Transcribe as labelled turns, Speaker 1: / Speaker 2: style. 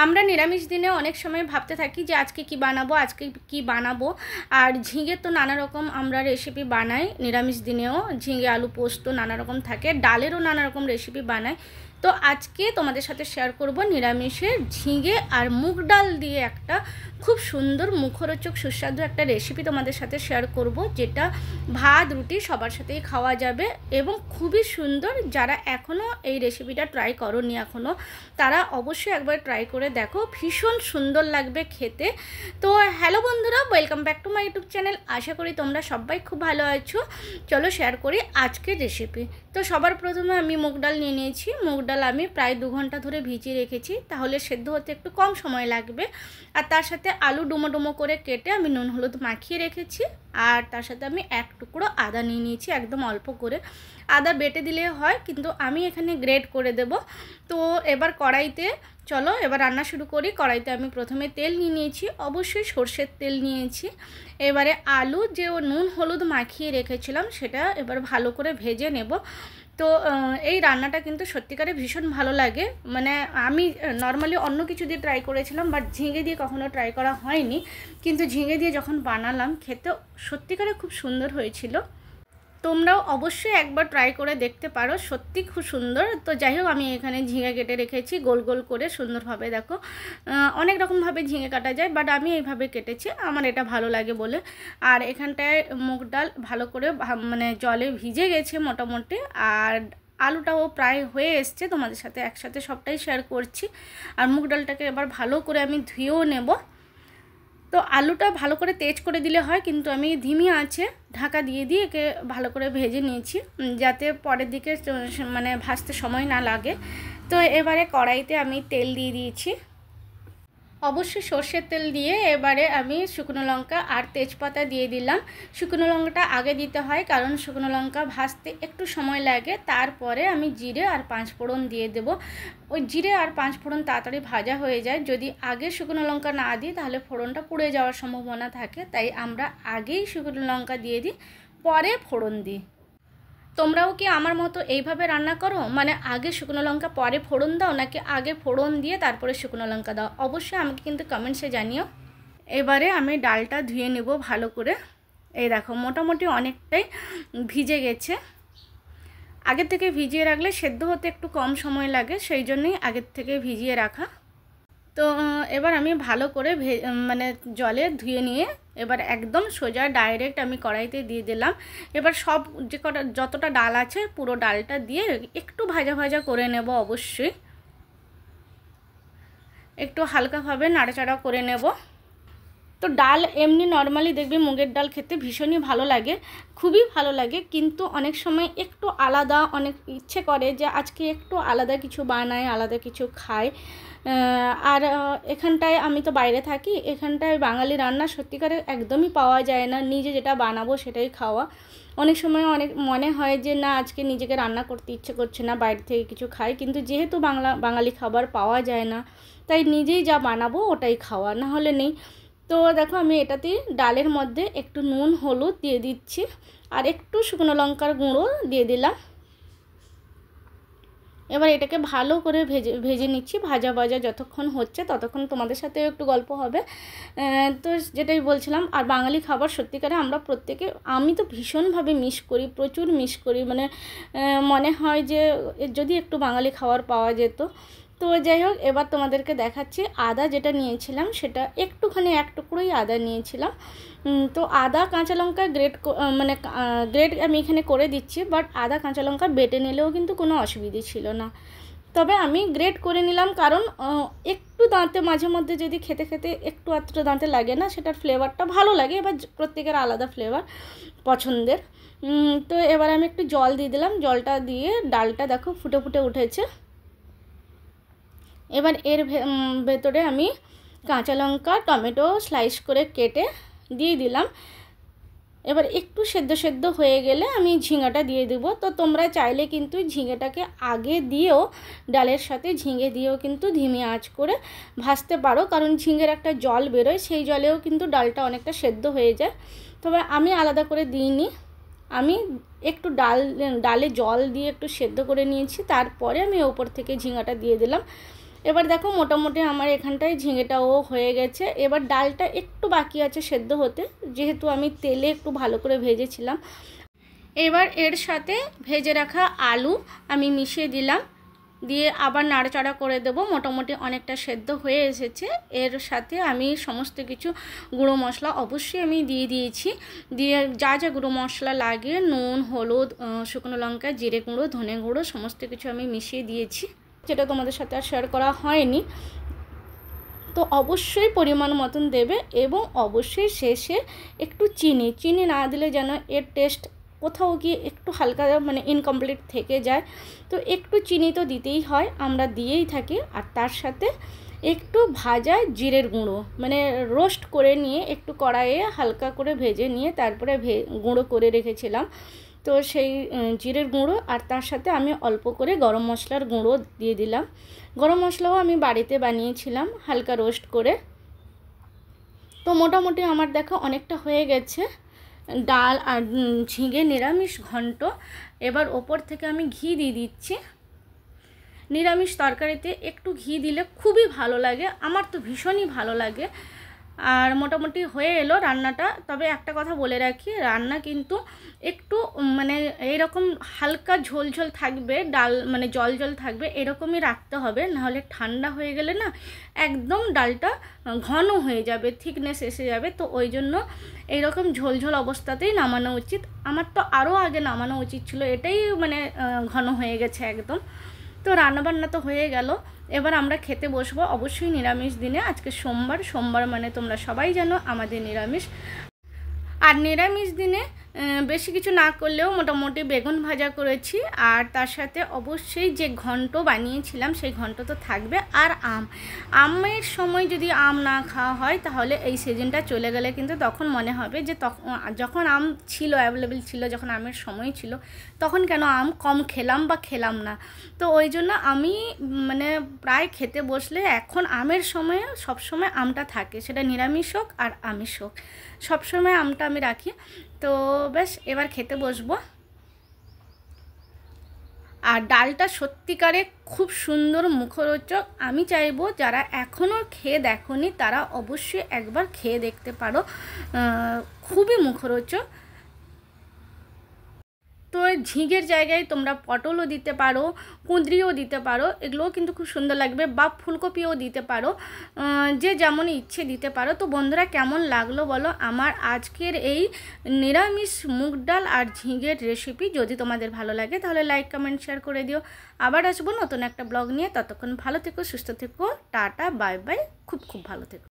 Speaker 1: আমরা নিরামিষ দিনে অনেক সময় ভাবতে থাকি যে আজকে কি বানাবো আর ঝিঙে তো নানা রকম আমরা রেসিপি বানাই। নিরামিষ দিনেও ঝিঙে আলু পোস্ত নানা রকম থাকে, ডালেরও নানা রকম রেসিপি বানাই। তো আজকে তোমাদের সাথে শেয়ার করব নিরামিষের ঝিঙে আর মুগ ডাল দিয়ে একটা খুব সুন্দর মুখরোচক সুস্বাদু একটা রেসিপি তোমাদের সাথে শেয়ার করব, যেটা ভাত রুটি সবার সাথেই খাওয়া যাবে এবং খুবই সুন্দর। যারা এখনও এই রেসিপিটা ট্রাই করোনি এখনও, তারা অবশ্যই একবার ট্রাই করে দেখো, ভীষণ সুন্দর লাগবে খেতে। তো হ্যালো বন্ধুরা, welcome back to my YouTube channel. আশা করি তোমরা সবাই খুব ভালো আছো। চলো শেয়ার করি আজকের রেসিপি। তো সবার প্রথমে আমি মুগ ডাল নিয়ে নিয়েছি। মুগ ডাল আমি প্রায় 2 ঘন্টা ধরে ভিজিয়ে রেখেছি, তাহলে সেদ্ধ হতে একটু কম সময় লাগবে। আর তার সাথে আলু ডুমো ডুমো করে কেটে আমি নুন হলুদ মাখিয়ে রেখেছি। আর তার সাথে আমি 1 টুকরো আদা নিয়ে নিয়েছি, একদম অল্প করে। আদা বেটে দিলে হয়, কিন্তু আমি এখানে গ্রেট করে দেব। তো এবার কড়াইতে চলো এবার রান্না শুরু করি। কড়াইতে আমি প্রথমে তেল নিয়ে নিয়েছি, অবশ্যই সর্ষের তেল নিয়েছি। এবারে আলু যে নুন হলুদ মাখিয়ে রেখেছিলাম সেটা এবার ভালো করে ভেজে নেব। তো এই রান্নাটা কিন্তু সত্যিকারে ভীষণ ভালো লাগে। মানে আমি নর্মালি অন্য কিছু দিয়ে ট্রাই করেছিলাম, বাট ঝিঙে দিয়ে কখনো ট্রাই করা হয়নি। কিন্তু ঝিঙে দিয়ে যখন বানালাম, খেতে সত্যিকারে খুব সুন্দর হয়েছিল। তোমরাও অবশ্যই একবার ট্রাই করে দেখতে পারো, সত্যি খুব সুন্দর। তো যাই হোক, আমি এখানে ঝিঙে কেটে রেখেছি গোল গোল করে সুন্দরভাবে। দেখো অনেক রকমভাবে ঝিঙে কাটা যায়, বাট আমি এইভাবে কেটেছি, আমার এটা ভালো লাগে বলে। আর এখানটায় মুগ ডাল ভালো করে মানে জলে ভিজে গেছে মোটামুটি, আর আলুটাও প্রায় হয়ে এসছে। তোমাদের সাথে একসাথে সবটাই শেয়ার করছি। আর মুগ ডালটাকে এবার ভালো করে আমি ধুয়েও নেব। তো আলুটা ভালো করে তেজ করে দিলে হয়, কিন্তু আমি ধিমি আঁচে ঢাকা দিয়ে দিয়ে একে ভালো করে ভেজে নিয়েছি, যাতে পরের দিকে মানে ভাজতে সময় না লাগে। তো এবারে কড়াইতে আমি তেল দিয়ে দিয়েছি, অবশ্যই সর্ষের তেল দিয়ে এবারে আমি শুকনো লঙ্কা আর তেজপাতা দিয়ে দিলাম। শুকনো লঙ্কাটা আগে দিতে হয়, কারণ শুকনো লঙ্কা ভাজতে একটু সময় লাগে। তারপরে আমি জিরে আর 5 ফোড়ন দিয়ে দেব। ওই জিরে আর 5 ফোড়ন তাড়াতাড়ি ভাজা হয়ে যায়। যদি আগে শুকনো লঙ্কা না দিই তাহলে ফোড়নটা পুড়ে যাওয়ার সম্ভাবনা থাকে, তাই আমরা আগেই শুকনো লঙ্কা দিয়ে দিই, পরে ফোড়ন দিই। তোমরাও কি আমার মতো এইভাবে রান্না করো? মানে আগে শুকনো লঙ্কা পরে ফোড়ন দাও, নাকি আগে ফোড়ন দিয়ে তারপরে শুকনো লঙ্কা দাও? অবশ্যই আমাকে কিন্তু কমেন্টসে জানিও। এবারে আমি ডালটা ধুয়ে নেব ভালো করে। এই দেখো মোটামুটি অনেকটাই ভিজে গেছে। আগের থেকে ভিজিয়ে রাখলে সেদ্ধ হতে একটু কম সময় লাগে, সেই জন্যই আগের থেকে ভিজিয়ে রাখা। তো এবার আমি ভালো করে মানে জলে ধুয়ে নিয়ে এবার একদম সোজা ডাইরেক্ট আমি কড়াইতে দিয়ে দিলাম। এবার সব যতটা ডাল আছে পুরো ডালটা দিয়ে একটু ভাজা ভাজা করে নেব। অবশ্যই একটু হালকাভাবে নাড়াচাড়া করে নেব। তো ডাল এমনি নর্মালি দেখবে মুগের ডাল খেতে ভীষণই ভালো লাগে, খুবই ভালো লাগে। কিন্তু অনেক সময় একটু আলাদা অনেক ইচ্ছে করে যে আজকে একটু আলাদা কিছু বানাই, আলাদা কিছু খাই। আর এখানটায় আমি তো বাইরে থাকি, এখানটায় বাঙালি রান্না সত্যিকারে একদমই পাওয়া যায় না। নিজে যেটা বানাবো সেটাই খাওয়া। অনেক সময় অনেক মনে হয় যে না, আজকে নিজেকে রান্না করতে ইচ্ছে করছে না, বাইরে থেকে কিছু খাই। কিন্তু যেহেতু বাঙালি খাবার পাওয়া যায় না, তাই নিজেই যা বানাবো ওটাই খাওয়া, না হলে নেই। তো দেখো আমি এটাতে ডালের মধ্যে একটু নুন হলুদ দিয়ে দিচ্ছি, আর একটু শুকনো লঙ্কার গুঁড়ো দিয়ে দিলাম। এবার এটাকে ভালো করে ভেজে নিচ্ছি। ভাজা যতক্ষণ হচ্ছে ততক্ষণ তোমাদের সাথেও একটু গল্প হবে। তো যেটাই বলছিলাম, আর বাঙালি খাবার সত্যিকারে আমরা প্রত্যেকে, আমি তো ভীষণভাবে মিস করি, প্রচুর মিস করি। মানে মনে হয় যে যদি একটু বাঙালি খাবার পাওয়া যেত। তো যাই হোক, এবার তোমাদেরকে দেখাচ্ছি আদা যেটা নিয়েছিলাম, সেটা একটুখানি 1 টুকরোই আদা নিয়েছিলাম। তো আদা কাঁচা লঙ্কা গ্রেট আমি এখানে করে দিচ্ছি, বাট আদা কাঁচা লঙ্কা বেটে নিলেও কিন্তু কোনো অসুবিধে ছিল না। তবে আমি গ্রেট করে নিলাম, কারণ একটু দাঁতে মাঝে মধ্যে যদি খেতে খেতে একটু আধটু দাঁতে লাগে না, সেটার ফ্লেভারটা ভালো লাগে। এবার প্রত্যেকের আলাদা ফ্লেভার পছন্দের। তো এবার আমি একটু জল দিয়ে দিলাম। জলটা দিয়ে ডালটা দেখো ফুটে ফুটে উঠেছে। এবার এর ভেতরে আমি কাঁচা লঙ্কা টমেটো স্লাইস করে কেটে দিয়ে দিলাম। এবার একটু সেদ্ধ হয়ে গেলে আমি ঝিঙাটা দিয়ে দেবো। তো তোমরা চাইলে কিন্তু ঝিঙেটাকে আগে দিয়েও, ডালের সাথে ঝিঙে দিয়েও কিন্তু ধিমি আঁচ করে ভাজতে পারো, কারণ ঝিঙের একটা জল বেরোয়, সেই জলেও কিন্তু ডালটা অনেকটা সেদ্ধ হয়ে যায়। তবে আমি আলাদা করে দিইনি, আমি একটু ডালে জল দিয়ে একটু সেদ্ধ করে নিয়েছি, তারপরে আমি ওপর থেকে ঝিঙাটা দিয়ে দিলাম। এবার দেখো মোটামুটি আমার এখানটায় ঝিঙেটাও হয়ে গেছে। এবার ডালটা একটু বাকি আছে সেদ্ধ হতে, যেহেতু আমি তেলে একটু ভালো করে ভেজেছিলাম। এবার এর সাথে ভেজে রাখা আলু আমি মিশিয়ে দিলাম, দিয়ে আবার নাড়াচাড়া করে দেবো। মোটামুটি অনেকটা সেদ্ধ হয়ে এসেছে। এর সাথে আমি সমস্ত কিছু গুঁড়ো মশলা অবশ্যই আমি দিয়ে দিয়েছি। দিয়ে যা যা গুঁড়ো মশলা লাগে, নুন, হলুদ, শুকনো লঙ্কা, জিরে গুঁড়ো, ধনে গুঁড়ো সমস্ত কিছু আমি মিশিয়ে দিয়েছি, যেটা তোমাদের সাথে আর শেয়ার করা হয়নি। তো অবশ্যই পরিমাণ মতন দেবে, এবং অবশ্যই শেষে একটু চিনি না দিলে যেন এর টেস্ট কোথাও গিয়ে একটু হালকা মানে ইনকমপ্লিট থেকে যায়। তো একটু চিনি তো দিতেই হয়, আমরা দিয়েই থাকি। আর তার সাথে একটু ভাজা জিরের গুঁড়ো, মানে রোস্ট করে নিয়ে একটু কড়াইয়ে হালকা করে ভেজে নিয়ে তারপরে গুঁড়ো করে রেখেছিলাম। তো সেই জিরের গুঁড়ো, আর তার সাথে আমি অল্প করে গরম মশলার গুঁড়ো দিয়ে দিলাম। গরম মশলাও আমি বাড়িতে বানিয়েছিলাম হালকা রোস্ট করে। তো মোটামুটি আমার দেখো অনেকটা হয়ে গেছে ডাল আর ঝিঙে নিরামিষ ঘন্ট। এবার ওপর থেকে আমি ঘি দিয়ে দিচ্ছি। নিরামিষ তরকারিতে একটু ঘি দিলে খুবই ভালো লাগে, আমার তো ভীষণই ভালো লাগে। আর মোটামুটি হয়ে এলো রান্নাটা। তবে একটা কথা বলে রাখি, রান্না কিন্তু একটু মানে এইরকম হালকা ঝোল ঝোল থাকবে, ডাল মানে জল জল থাকবে, এরকমই রাখতে হবে, নাহলে ঠান্ডা হয়ে গেলে না একদম ডালটা ঘন হয়ে যাবে, থিকনেস এসে যাবে। তো ওই জন্য এইরকম ঝোল ঝোল অবস্থাতেই নামানো উচিত। আমার তো আরও আগে নামানো উচিত ছিল, এটাই মানে ঘন হয়ে গেছে একদম। তো রান্নাবান্না তো হয়ে গেল, এবার আমরা খেতে বসবো অবশ্যই নিরামিষ দিনে। আজকে সোমবার মানে তোমরা সবাই জানো আমাদের নিরামিষ। আর নিরামিষ দিনে বেশি কিছু না করলেও মোটামুটি বেগুন ভাজা করেছি, আর তার সাথে অবশ্যই যে ঘন্ট বানিয়েছিলাম সেই ঘন্ট তো থাকবে। আর আমের সময় যদি আম না খাওয়া হয় তাহলে এই সিজনটা চলে গেলে কিন্তু তখন মনে হবে যে যখন আম ছিল, অ্যাভেলেবেল ছিল, যখন আমের সময় ছিল, তখন কেন আম কম খেলাম বা খেলাম না। তো ওই জন্য আমি মানে প্রায় খেতে বসলে এখন আমের সময়ে সবসময় আমটা থাকে, সেটা নিরামিষ হোক আর আমিষ হোক, সবসময় আমটা আমি রাখি। তো বেশ এবার খেতে বসবো। আর ডালটা সত্যিকারে খুব সুন্দর মুখরোচক। আমি চাইবো যারা এখনও খেয়ে দেখোনি তারা অবশ্যই একবার খেয়ে দেখতে পারো, খুবই মুখরোচক। তো ঝিঙের জায়গায় তোমরা পটলও দিতে পারো, কুঁদরিও দিতে পারো, এগুলোও কিন্তু খুব সুন্দর লাগবে, বা ফুলকপিও দিতে পারো, যে যেমন ইচ্ছে দিতে পারো। তো বন্ধুরা কেমন লাগলো বলো আমার আজকের এই নিরামিষ মুগ ডাল আর ঝিঙের রেসিপি। যদি তোমাদের ভালো লাগে তাহলে লাইক, কমেন্ট, শেয়ার করে দিও। আবার আসবো নতুন একটা ব্লগ নিয়ে, ততক্ষণ ভালো থেকো, সুস্থ থেকো, টাটা, বাই বাই, খুব খুব ভালো থেকো।